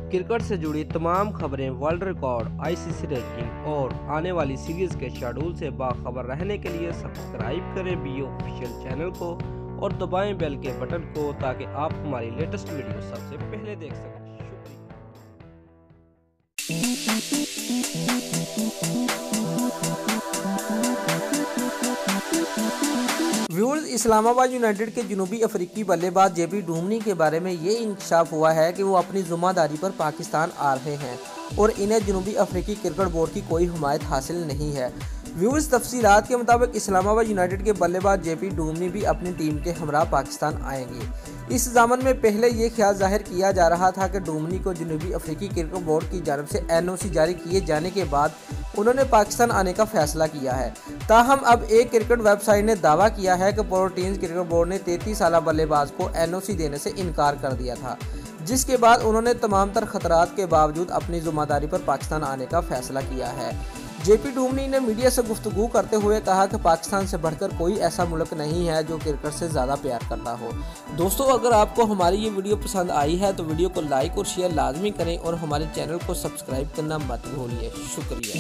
Cricket से जुड़ी तमाम खबरें, वर्ल्ड रिकॉर्ड, आईसीसी रैंकिंग और आने वाली सीरीज के शेड्यूल से बाखबर रहने के लिए सब्सक्राइब करें बी ऑफिशियल चैनल को और दबाएं बेल के बटन को ताकि आप हमारी लेटेस्ट वीडियो सबसे पहले देख सकें। व्यूअर्स, इस्लामाबाद यूनाइटेड के जनूबी अफ्रीकी बल्लेबाज जेपी डुमनी के बारे में ये इंकशाफ हुआ है कि वो अपनी जिम्मेदारी पर पाकिस्तान आ रहे हैं और इन्हें जनूबी अफ्रीकी क्रिकेट बोर्ड की कोई हिमायत हासिल नहीं है। व्यूअर्स, तफसीलात के मुताबिक इस्लामाबाद यूनाइटेड के बल्लेबाज जेपी डुमनी भी अपनी टीम के हमरा पाकिस्तान आएंगे। इस ज़माने में पहले ये ख्याल जाहिर किया जा रहा था कि डुमनी को जनूबी अफ्रीकी क्रिकेट बोर्ड की जानब से एनओसी जारी किए जाने के बाद उन्होंने पाकिस्तान आने का फैसला किया है। ताहम अब एक क्रिकेट वेबसाइट ने दावा किया है कि प्रोटीन्स क्रिकेट बोर्ड ने 33 साला बल्लेबाज को एनओसी देने से इनकार कर दिया था, जिसके बाद उन्होंने तमाम तर खतरात के बावजूद अपनी जिम्मेदारी पर पाकिस्तान आने का फैसला किया है। जेपी डुमनी ने मीडिया से गुफ्तगू करते हुए कहा कि पाकिस्तान से बढ़कर कोई ऐसा मुल्क नहीं है जो क्रिकेट से ज़्यादा प्यार करता हो। दोस्तों, अगर आपको हमारी ये वीडियो पसंद आई है तो वीडियो को लाइक और शेयर लाजमी करें और हमारे चैनल को सब्सक्राइब करना मत भूलिए। शुक्रिया।